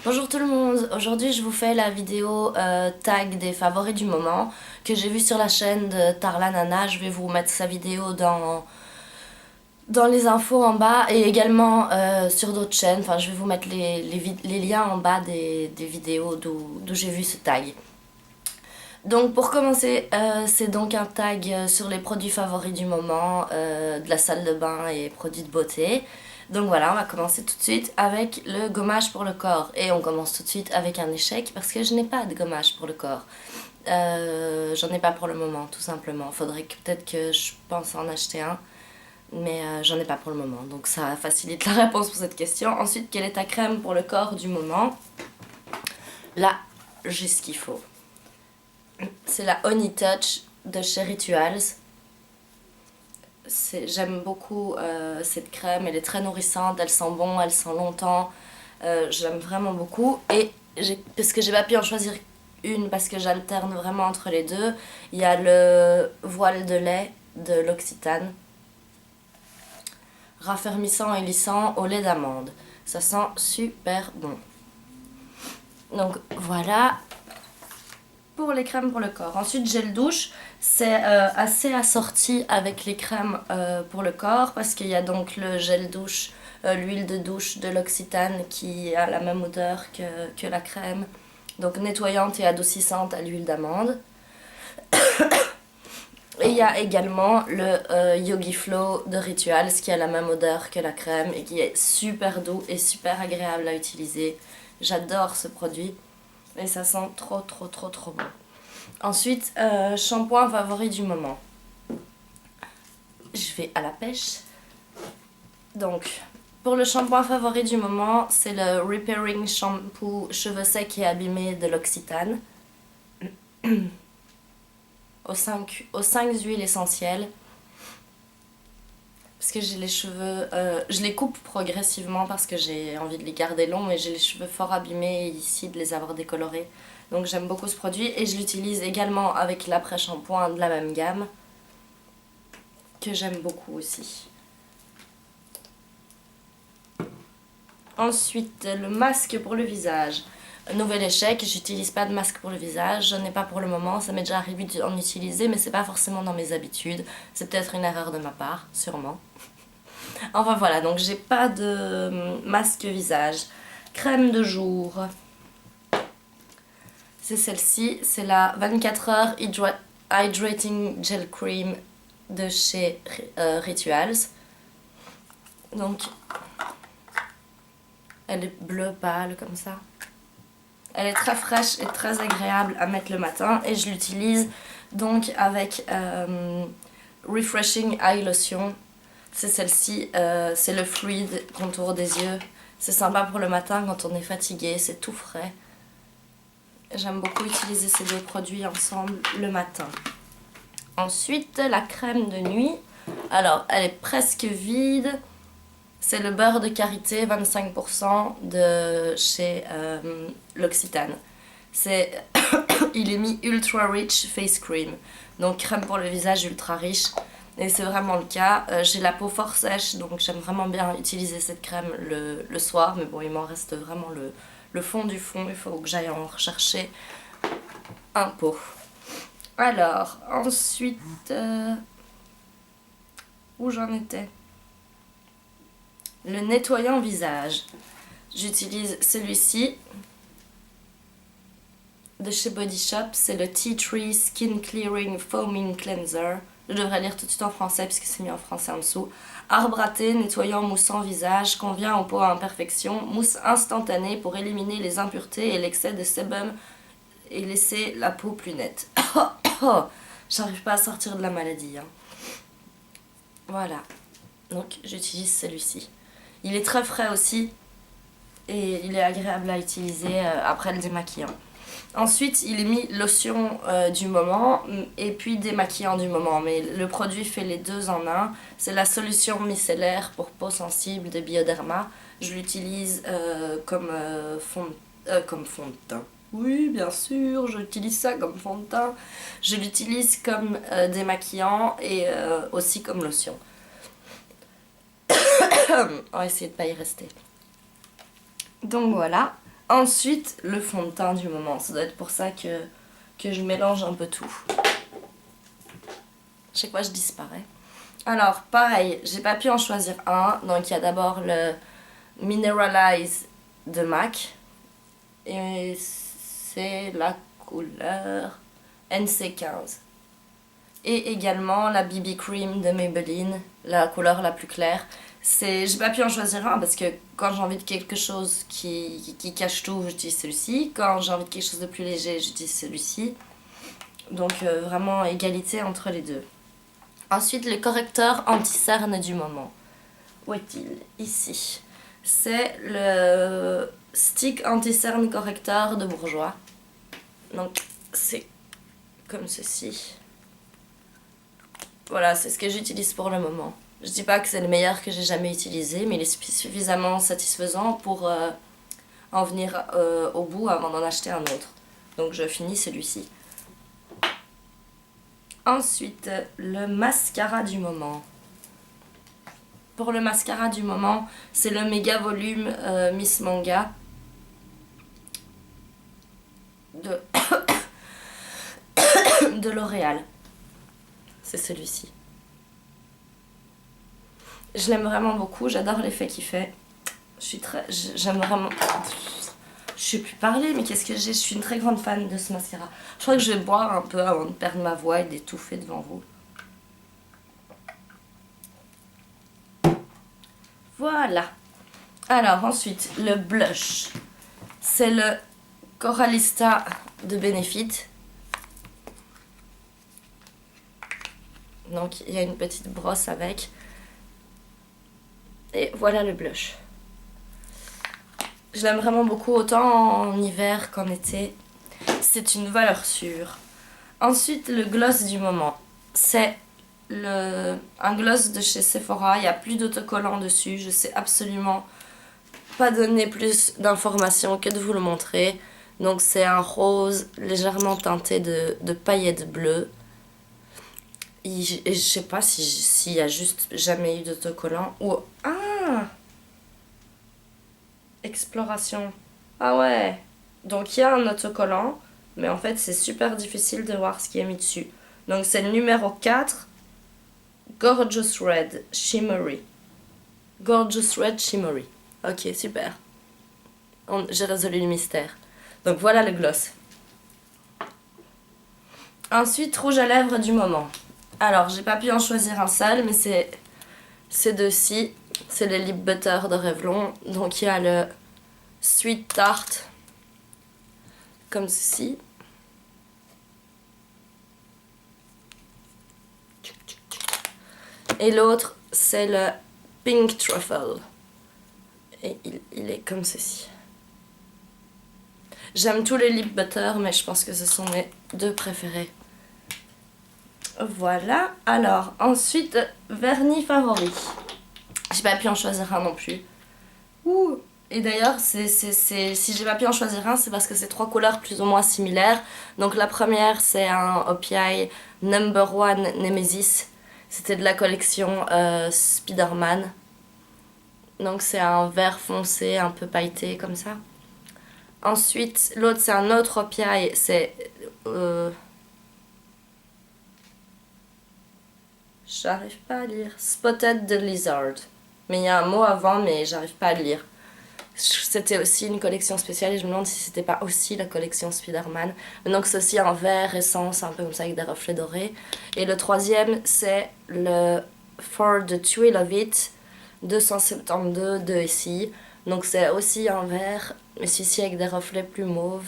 Bonjour tout le monde, aujourd'hui je vous fais la vidéo tag des favoris du moment que j'ai vu sur la chaîne de Tarla Nana. Je vais vous mettre sa vidéo dans les infos en bas et également sur d'autres chaînes. Enfin, je vais vous mettre les liens en bas des vidéos d'où j'ai vu ce tag. Donc pour commencer, c'est donc un tag sur les produits favoris du moment, de la salle de bain et produits de beauté. Donc voilà, on va commencer tout de suite avec le gommage pour le corps. Et on commence tout de suite avec un échec parce que je n'ai pas de gommage pour le corps. J'en ai pas pour le moment, tout simplement. Faudrait que peut-être que je pense en acheter un. Mais j'en ai pas pour le moment. Donc ça facilite la réponse pour cette question. Ensuite, quelle est ta crème pour le corps du moment? Là, j'ai ce qu'il faut. C'est la Honey Touch de chez Rituals. J'aime beaucoup cette crème, elle est très nourrissante, elle sent bon, elle sent longtemps. J'aime vraiment beaucoup. Et parce que j'ai pas pu en choisir une parce que j'alterne vraiment entre les deux, il y a le voile de lait de l'Occitane. Raffermissant et lissant au lait d'amande. Ça sent super bon. Donc voilà pour les crèmes pour le corps. Ensuite, gel douche, c'est assez assorti avec les crèmes pour le corps parce qu'il y a donc le gel douche, l'huile de douche de l'Occitane qui a la même odeur que la crème, donc nettoyante et adoucissante à l'huile d'amande. Et il y a également le Yogi Flow de Rituals qui a la même odeur que la crème et qui est super doux et super agréable à utiliser. J'adore ce produit. Et ça sent trop bon. Ensuite, shampoing favori du moment. Je vais à la pêche. Donc, pour le shampoing favori du moment, c'est le Repairing Shampoo cheveux secs et abîmés de l'Occitane. aux 5 huiles essentielles. Parce que j'ai les cheveux... je les coupe progressivement parce que j'ai envie de les garder longs, mais j'ai les cheveux fort abîmés ici de les avoir décolorés. Donc j'aime beaucoup ce produit et je l'utilise également avec l'après-shampoing de la même gamme, que j'aime beaucoup aussi. Ensuite, le masque pour le visage. Nouvel échec, j'utilise pas de masque pour le visage, j'en ai pas pour le moment, ça m'est déjà arrivé d'en utiliser, mais c'est pas forcément dans mes habitudes. C'est peut-être une erreur de ma part, sûrement. Enfin voilà, donc j'ai pas de masque visage. Crème de jour. C'est celle-ci, c'est la 24 heures Hydrating Gel Cream de chez Rituals. Donc, elle est bleu pâle comme ça. Elle est très fraîche et très agréable à mettre le matin et je l'utilise donc avec Refreshing Eye Lotion. C'est celle-ci, c'est le fluide contour des yeux. C'est sympa pour le matin quand on est fatigué, c'est tout frais. J'aime beaucoup utiliser ces deux produits ensemble le matin. Ensuite, la crème de nuit. Alors, elle est presque vide. C'est le beurre de karité 25% de chez l'Occitane. Il est mis Ultra Rich Face Cream. Donc crème pour le visage ultra riche. Et c'est vraiment le cas. J'ai la peau fort sèche, donc j'aime vraiment bien utiliser cette crème le soir. Mais bon, il m'en reste vraiment le fond du fond. Il faut que j'aille en rechercher un pot. Alors, ensuite... où j'en étais? Le nettoyant visage. J'utilise celui-ci de chez Body Shop. C'est le Tea Tree Skin Clearing Foaming Cleanser. Je devrais lire tout de suite en français puisque c'est mis en français en dessous. Arbre à thé, nettoyant moussant visage, convient aux peaux à imperfection. Mousse instantanée pour éliminer les impuretés et l'excès de sébum et laisser la peau plus nette. J'arrive pas à sortir de la maladie. Hein. Voilà. Donc j'utilise celui-ci. Il est très frais aussi et il est agréable à utiliser après le démaquillant. Ensuite, il est mis lotion du moment et puis démaquillant du moment. Mais le produit fait les deux en un. C'est la solution micellaire pour peau sensible de Bioderma. Je l'utilise comme fond de teint. Oui, bien sûr, j'utilise ça comme fond de teint. Je l'utilise comme démaquillant et aussi comme lotion. On va essayer de pas y rester. Donc voilà, Ensuite, le fond de teint du moment. Ça doit être pour ça que je mélange un peu tout. Chaque fois, je disparais. Alors, pareil, j'ai pas pu en choisir un. Donc, il y a d'abord le Mineralize de MAC. Et c'est la couleur NC15. Et également la BB Cream de Maybelline, la couleur la plus claire. J'ai pas pu en choisir un parce que quand j'ai envie de quelque chose qui cache tout, j'utilise celui-ci. Quand j'ai envie de quelque chose de plus léger, j'utilise celui-ci. Donc vraiment égalité entre les deux. Ensuite, le correcteur anti-cerne du moment. Où est-il? Ici. C'est le stick anti-cerne correcteur de Bourjois. Donc c'est comme ceci. Voilà, c'est ce que j'utilise pour le moment. Je dis pas que c'est le meilleur que j'ai jamais utilisé, mais il est suffisamment satisfaisant pour en venir au bout avant d'en acheter un autre. Donc je finis celui-ci. Ensuite, le mascara du moment. Pour le mascara du moment, c'est le méga volume Miss Manga de, de L'Oréal. C'est celui-ci. Je l'aime vraiment beaucoup, j'adore l'effet qu'il fait. J'aime vraiment... Je sais plus parler, mais qu'est-ce que j'ai? Je suis une très grande fan de ce mascara. Je crois que je vais boire un peu avant de perdre ma voix et d'étouffer devant vous. Voilà. Alors ensuite, le blush. C'est le Coralista de Benefit. Donc il y a une petite brosse avec. Et voilà le blush. Je l'aime vraiment beaucoup, autant en hiver qu'en été. C'est une valeur sûre. Ensuite, le gloss du moment. C'est un gloss de chez Sephora. Il n'y a plus d'autocollant dessus. Je sais absolument pas donner plus d'informations que de vous le montrer. Donc c'est un rose légèrement teinté de paillettes bleues. Et je sais pas s'il y a juste jamais eu d'autocollant. Ou... Ah! Exploration. Ah ouais. Donc il y a un autocollant, mais en fait c'est super difficile de voir ce qui est mis dessus. Donc c'est le numéro 4, Gorgeous Red Shimmery. Gorgeous Red Shimmery. Ok, super. J'ai résolu le mystère. Donc voilà le gloss. Ensuite, rouge à lèvres du moment. Alors, j'ai pas pu en choisir un seul, mais c'est ces deux-ci. C'est les Lip Butter de Revlon. Donc il y a le Sweet Tart, comme ceci. Et l'autre, c'est le Pink Truffle. Et il est comme ceci. J'aime tous les Lip Butter, mais je pense que ce sont mes deux préférés. Voilà. Alors, ensuite, vernis favori. J'ai pas pu en choisir un non plus. Ouh. Et d'ailleurs, si j'ai pas pu en choisir un, c'est parce que c'est trois couleurs plus ou moins similaires. Donc la première, c'est un OPI Number One Nemesis. C'était de la collection Spider-Man. Donc c'est un vert foncé, un peu pailleté comme ça. Ensuite, l'autre, c'est un autre OPI, c'est... j'arrive pas à lire. Spotted the Lizard. Mais il y a un mot avant, mais j'arrive pas à lire. C'était aussi une collection spéciale et je me demande si c'était pas aussi la collection Spider-Man. Donc c'est aussi un vert essence, un peu comme ça avec des reflets dorés. Et le troisième, c'est le For the Thrill of It 272 de ici. Donc c'est aussi un vert, mais celui-ci avec des reflets plus mauves.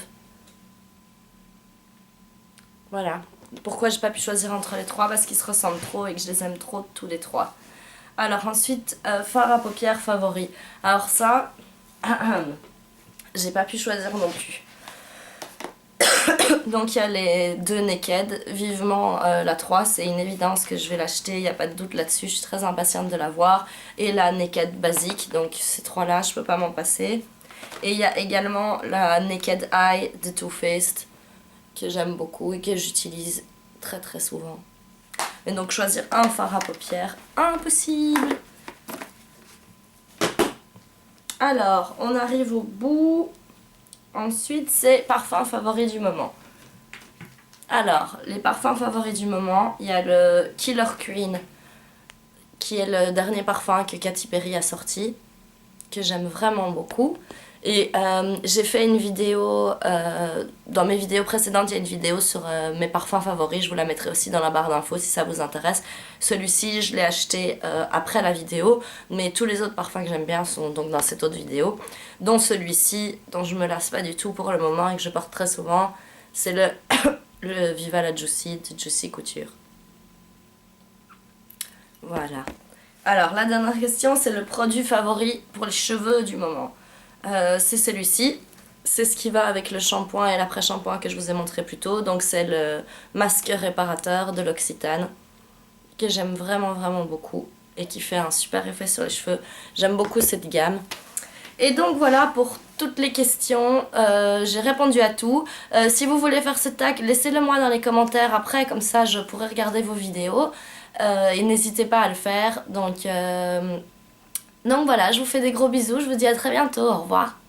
Voilà. Pourquoi j'ai pas pu choisir entre les trois? Parce qu'ils se ressemblent trop et que je les aime trop tous les trois. Alors ensuite, fard à paupières favori. Alors ça, j'ai pas pu choisir non plus. Donc il y a les deux Naked. Vivement la 3, c'est une évidence que je vais l'acheter, il n'y a pas de doute là-dessus. Je suis très impatiente de la voir. Et la Naked basique, donc ces trois-là, je peux pas m'en passer. Et il y a également la Naked Eye de Too Faced, que j'aime beaucoup et que j'utilise très très souvent. Mais donc choisir un fard à paupières, impossible. Alors, on arrive au bout. Ensuite, c'est parfum favori du moment. Alors, les parfums favoris du moment, il y a le Killer Queen, qui est le dernier parfum que Katy Perry a sorti, que j'aime vraiment beaucoup. Et j'ai fait une vidéo, dans mes vidéos précédentes, il y a une vidéo sur mes parfums favoris, je vous la mettrai aussi dans la barre d'infos si ça vous intéresse. Celui-ci, je l'ai acheté après la vidéo, mais tous les autres parfums que j'aime bien sont donc dans cette autre vidéo, dont celui-ci, dont je me lasse pas du tout pour le moment et que je porte très souvent, c'est le, le Viva la Juicy de Juicy Couture. Voilà. Alors, la dernière question, c'est le produit favori pour les cheveux du moment. C'est celui-ci. C'est ce qui va avec le shampoing et l'après-shampoing que je vous ai montré plus tôt. Donc, c'est le masque réparateur de l'Occitane, que j'aime vraiment, vraiment beaucoup et qui fait un super effet sur les cheveux. J'aime beaucoup cette gamme. Et donc voilà pour toutes les questions, j'ai répondu à tout. Si vous voulez faire ce tag, laissez-le moi dans les commentaires après, comme ça je pourrai regarder vos vidéos. Et n'hésitez pas à le faire. Donc voilà, je vous fais des gros bisous, je vous dis à très bientôt, au revoir.